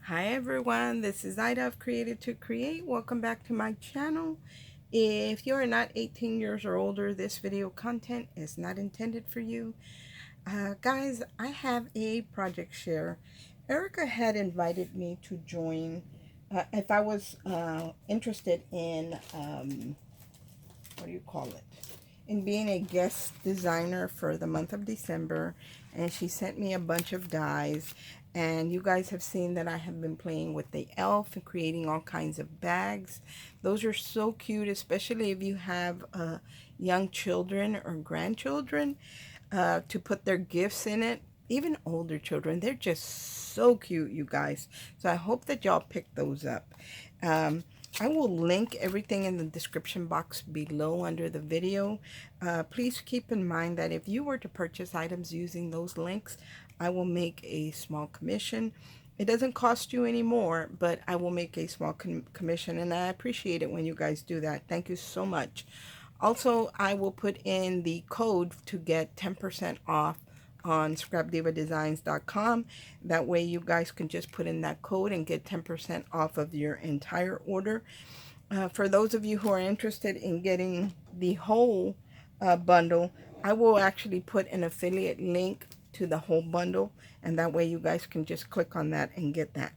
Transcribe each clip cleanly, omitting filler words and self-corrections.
Hi everyone, this is Ida of Created to Create. Welcome back to my channel. If you're not 18 years or older, this video content is not intended for you. Guys, I have a project share. Erica had invited me to join if I was interested in, what do you call it? In being a guest designer for the month of December, and she sent me a bunch of dies. And you guys have seen that I have been playing with the elf and creating all kinds of bags. Those are so cute, especially if you have young children or grandchildren to put their gifts in it. Even older children, they're just so cute, you guys. So I hope that y'all pick those up. Um, I will link everything in the description box below under the video. Please keep in mind that if you were to purchase items using those links, I will make a small commission. It doesn't cost you any more, but I will make a small commission, and I appreciate it when you guys do that. Thank you so much. Also, I will put in the code to get 10% off on scrapdivadesigns.com. That way you guys can just put in that code and get 10% off of your entire order. For those of you who are interested in getting the whole bundle, I will actually put an affiliate link to the whole bundle, and that way you guys can just click on that and get that.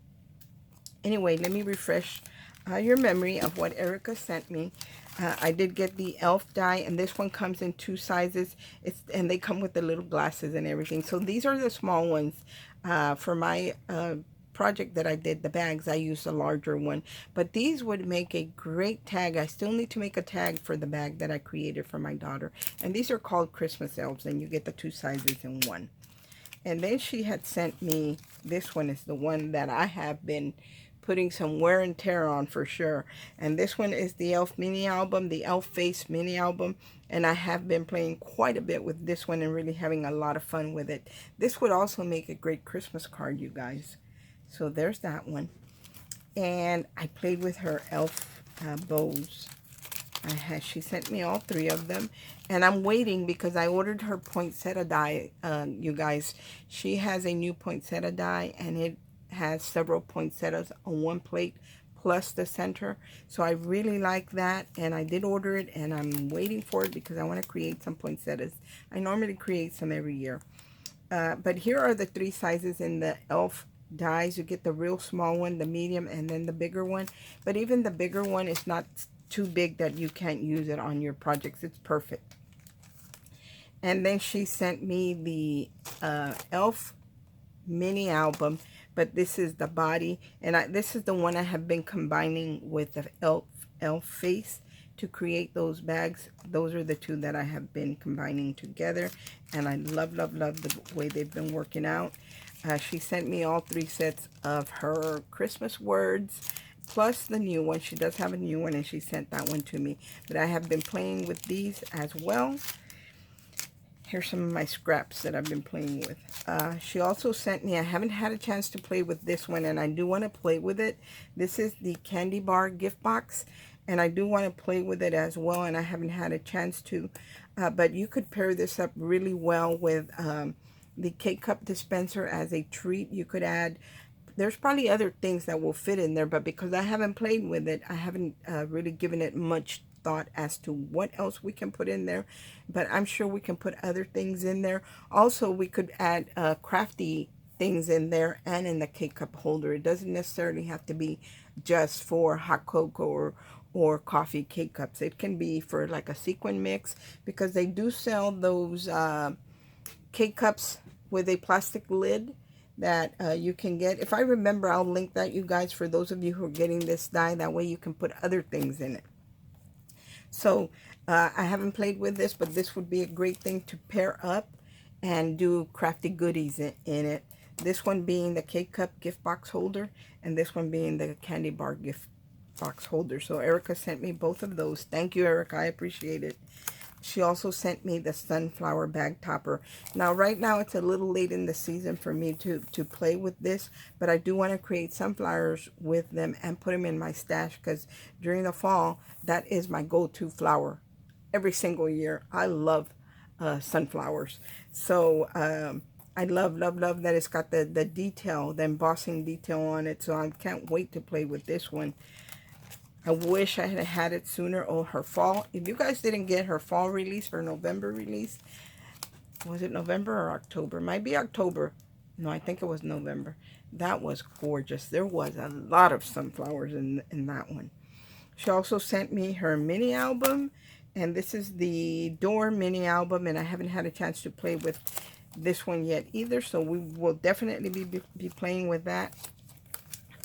Anyway, let me refresh your memory of what Erica sent me. I did get the elf die, and this one comes in two sizes. And they come with the little glasses and everything. So these are the small ones. For my project that I did, the bags, I used a larger one. But these would make a great tag. I still need to make a tag for the bag that I created for my daughter. And these are called Christmas elves, and you get the two sizes in one. And then she had sent me, this one is the one that I have been putting some wear and tear on for sure. And this one is the Elf mini album, the Elf Face mini album. And I have been playing quite a bit with this one and really having a lot of fun with it. This would also make a great Christmas card, you guys. So there's that one. And I played with her elf bows. She sent me all three of them, and I'm waiting because I ordered her poinsettia die. You guys, she has a new poinsettia die, and it has several poinsettias on one plate plus the center. So I really like that, and I did order it, and I'm waiting for it because I want to create some poinsettias. I normally create some every year. But here are the three sizes in the elf dies. You get the real small one, the medium, and then the bigger one. But even the bigger one is not too big that you can't use it on your projects. It's perfect. And then she sent me the elf mini album, but this is the body, and this is the one I have been combining with the elf face to create those bags. Those are the two that I have been combining together, and I love the way they've been working out. She sent me all three sets of her Christmas words, plus the new one. She does have a new one, and she sent that one to me. But I have been playing with these as well. Here's some of my scraps that I've been playing with. She also sent me, I haven't had a chance to play with this one, and I do want to play with it. This is the candy bar gift box, and I do want to play with it as well, and I haven't had a chance to. But you could pair this up really well with the K-Cup dispenser as a treat. You could add, there's probably other things that will fit in there, but because I haven't played with it, I haven't really given it much thought as to what else we can put in there. But I'm sure we can put other things in there. Also, we could add crafty things in there and in the K-Cup holder. It doesn't necessarily have to be just for hot cocoa or coffee K-Cups. It can be for like a sequin mix, because they do sell those K-Cups with a plastic lid that you can get. If I remember, I'll link that, you guys, for those of you who are getting this die. That way you can put other things in it. So I haven't played with this, but this would be a great thing to pair up and do crafty goodies in it. This one being the K-Cup gift box holder, and this one being the candy bar gift box holder. So Erica sent me both of those. Thank you, Erica. I appreciate it. She also sent me the sunflower bag topper. Now, right now, it's a little late in the season for me to play with this, but I do want to create sunflowers with them and put them in my stash, because during the fall, that is my go-to flower every single year. I love sunflowers. So I love, love, love that it's got the detail, the embossing detail on it. So I can't wait to play with this one. I wish I had had it sooner. Oh, her fall. If you guys didn't get her fall release, her November release, was it November or October? Might be October. No, I think it was November. That was gorgeous. There was a lot of sunflowers in that one. She also sent me her mini album, and this is the Door mini album, and I haven't had a chance to play with this one yet either, so we will definitely be playing with that.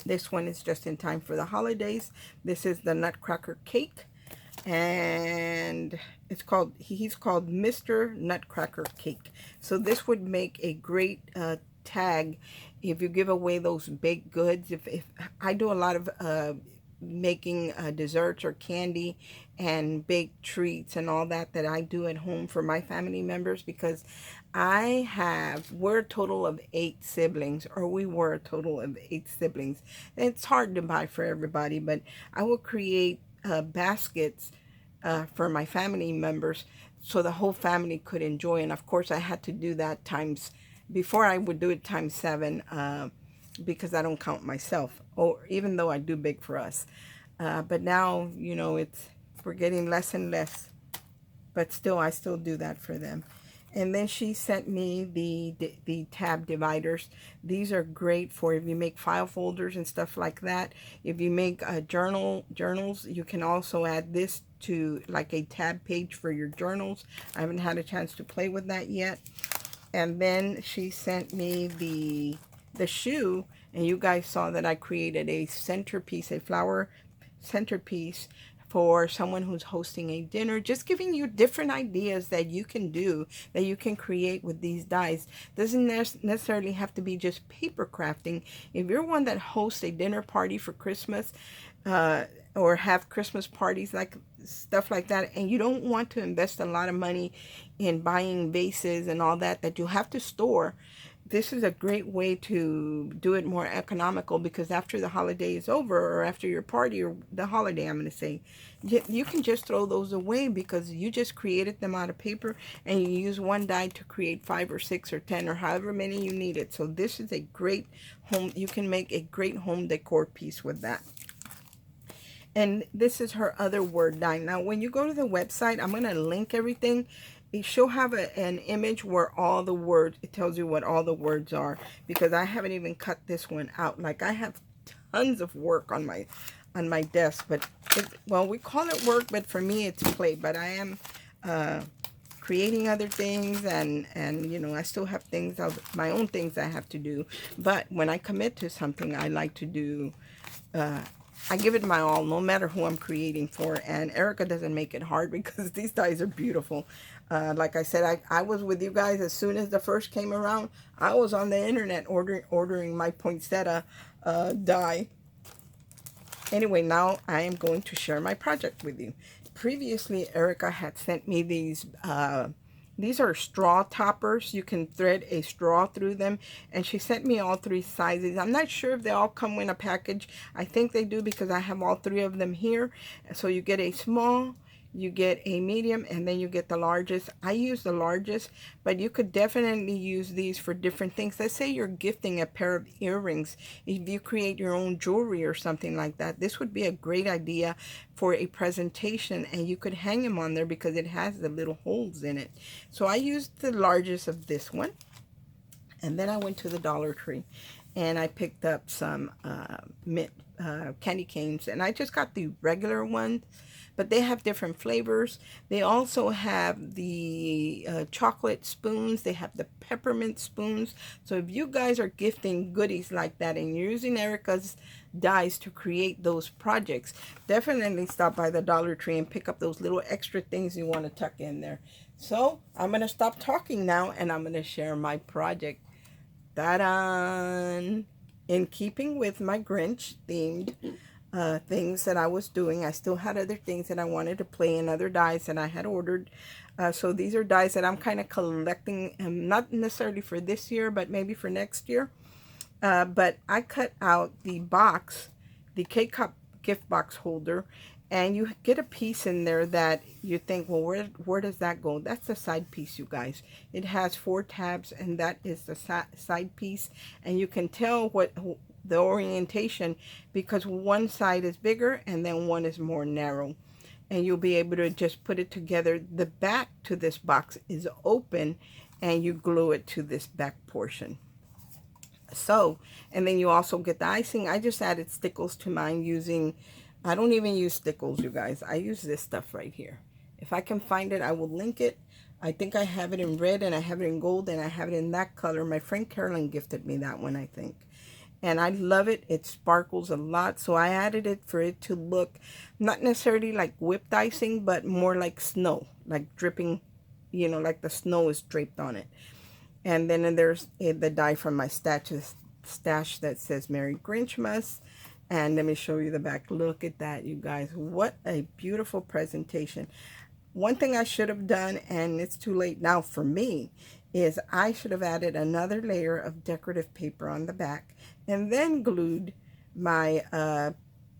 This one is just in time for the holidays. This is the Nutcracker Cake, and it's called, he's called Mr. Nutcracker Cake. So this would make a great tag if you give away those baked goods. If I do a lot of making desserts or candy and baked treats and all that I do at home for my family members, because we're a total of 8 siblings, or we were a total of 8 siblings. It's hard to buy for everybody, but I will create baskets for my family members so the whole family could enjoy. And of course I had to do that before I would do it times 7, because I don't count myself, or even though I do bake for us. But now, you know, we're getting less and less, but still, I still do that for them. And then she sent me the tab dividers. These are great for if you make file folders and stuff like that. If you make journals, you can also add this to like a tab page for your journals. I haven't had a chance to play with that yet. And then she sent me the shoe, and you guys saw that I created a centerpiece, a flower centerpiece for someone who's hosting a dinner, just giving you different ideas that you can do, that you can create with these dies. Doesn't necessarily have to be just paper crafting. If you're one that hosts a dinner party for Christmas, or have Christmas parties, like stuff like that, and you don't want to invest a lot of money in buying vases and all that you have to store, this is a great way to do it more economical, because after the holiday is over, or after your party, or the holiday, I'm going to say, you can just throw those away, because you just created them out of paper, and you use one die to create 5 or 6 or 10 or however many you needed. So this is a great you can make a great home decor piece with that. And this is her other word die. Now, when you go to the website, I'm going to link everything. She'll have an image where all the words, it tells you what all the words are, because I haven't even cut this one out. Like, I have tons of work on my desk, but well, we call it work, but for me it's play. But I am creating other things, and you know, I still have things, my own things I have to do. But when I commit to something, I like to do I give it my all, no matter who I'm creating for. And Erica doesn't make it hard, because these dies are beautiful. Like I said, I was with you guys as soon as the first came around. I was on the internet ordering my poinsettia die. Anyway, now I am going to share my project with you. Previously, Erica had sent me these are straw toppers. You can thread a straw through them. And she sent me all 3 sizes. I'm not sure if they all come in a package. I think they do, because I have all 3 of them here. So you get a small, you get a medium, and then you get the largest. I use the largest, but you could definitely use these for different things. Let's say you're gifting a pair of earrings. If you create your own jewelry or something like that, this would be a great idea for a presentation, and you could hang them on there because it has the little holes in it. So I used the largest of this one, and then I went to the Dollar Tree and I picked up some mint candy canes, and I just got the regular ones, but they have different flavors. They also have the chocolate spoons. They have the peppermint spoons. So if you guys are gifting goodies like that and you're using Erica's dies to create those projects, definitely stop by the Dollar Tree and pick up those little extra things you want to tuck in there. So I'm going to stop talking now, and I'm going to share my project. Ta-da! In keeping with my Grinch themed things that I was doing, I still had other things that I wanted to play, and other dies that I had ordered. So these are dies that I'm kind of collecting, not necessarily for this year, but maybe for next year. But I cut out the box, the K-Cup gift box holder, And you get a piece in there that you think, well, where does that go? That's the side piece, you guys. It has 4 tabs, and that is the side piece. And you can tell what the orientation, because one side is bigger and then one is more narrow. And you'll be able to just put it together. The back to this box is open, and you glue it to this back portion. So, and then you also get the icing. I just added stickles to mine using, I don't even use stickles, you guys. I use this stuff right here. If I can find it, I will link it. I think I have it in red, and I have it in gold, and I have it in that color. My friend Carolyn gifted me that one, I think. And I love it. It sparkles a lot. So I added it for it to look not necessarily like whipped icing, but more like snow, like dripping, you know, like the snow is draped on it. And then there's the die from my stash that says Merry Grinchmas. And let me show you the back. Look at that, you guys. What a beautiful presentation. One thing I should have done, and it's too late now for me, is I should have added another layer of decorative paper on the back and then glued my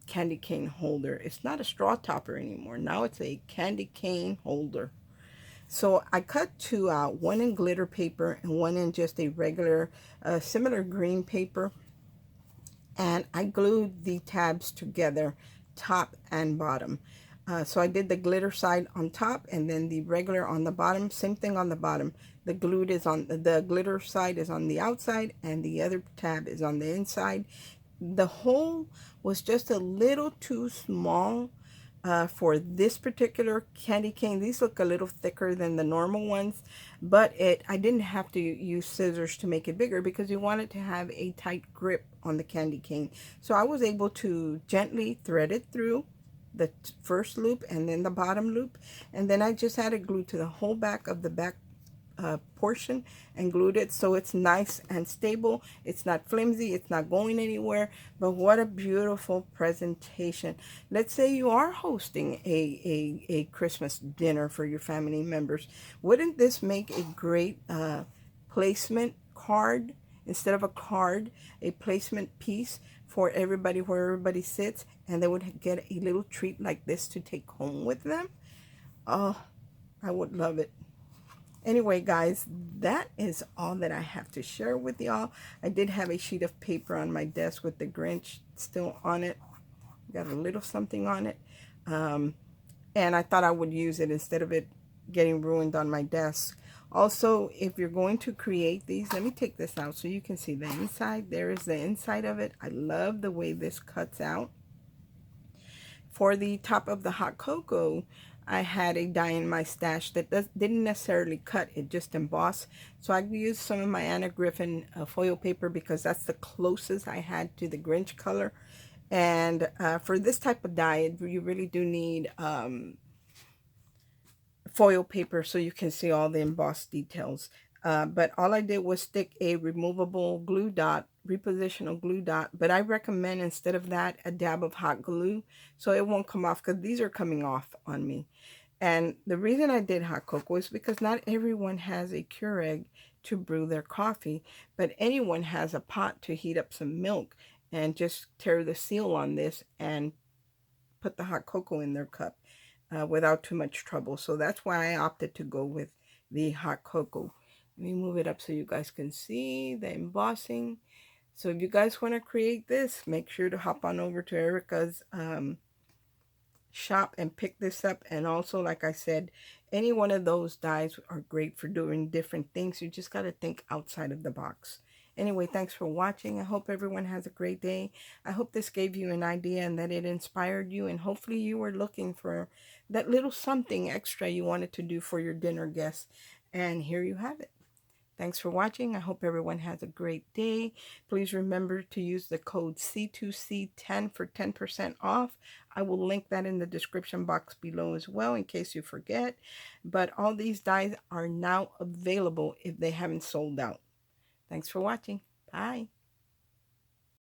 candy cane holder. It's not a straw topper anymore. Now it's a candy cane holder. So I cut two out, one in glitter paper and one in just a regular, similar green paper. And I glued the tabs together, top and bottom. So I did the glitter side on top and then the regular on the bottom. Same thing on the bottom. The glued is on the glitter side is on the outside and the other tab is on the inside. The hole was just a little too small for this particular candy cane. These look a little thicker than the normal ones, but I didn't have to use scissors to make it bigger because you want it to have a tight grip on the candy cane. So I was able to gently thread it through the first loop and then the bottom loop, and then I just added glue to the whole back of the back portion and glued it so it's nice and stable. It's not flimsy, it's not going anywhere. But what a beautiful presentation. Let's say you are hosting a Christmas dinner for your family members. Wouldn't this make a great placement card? Instead of a card, a placement piece for everybody, where everybody sits, and they would get a little treat like this to take home with them. Oh, I would love it. Anyway, guys, that is all that I have to share with y'all. I did have a sheet of paper on my desk with the Grinch still on it. Got a little something on it. And I thought I would use it instead of it getting ruined on my desk. Also, if you're going to create these, let me take this out so you can see the inside. There is the inside of it. I love the way this cuts out. For the top of the hot cocoa, I had a die in my stash that didn't necessarily cut, it just embossed. So I used some of my Anna Griffin foil paper because that's the closest I had to the Grinch color. And for this type of die, you really do need foil paper so you can see all the embossed details. But all I did was stick a removable glue dot, repositional glue dot, but I recommend instead of that a dab of hot glue so it won't come off, because these are coming off on me. And the reason I did hot cocoa is because not everyone has a Keurig to brew their coffee, but anyone has a pot to heat up some milk, and just tear the seal on this and put the hot cocoa in their cup without too much trouble. So that's why I opted to go with the hot cocoa. Let me move it up so you guys can see the embossing. So if you guys want to create this, make sure to hop on over to Erica's shop and pick this up. And also, like I said, any one of those dies are great for doing different things. You just got to think outside of the box. Anyway, thanks for watching. I hope everyone has a great day. I hope this gave you an idea and that it inspired you, and hopefully you were looking for that little something extra you wanted to do for your dinner guests. And here you have it. Thanks for watching. I hope everyone has a great day. Please remember to use the code C2C10 for 10% off. I will link that in the description box below as well in case you forget. But all these dies are now available if they haven't sold out. Thanks for watching. Bye.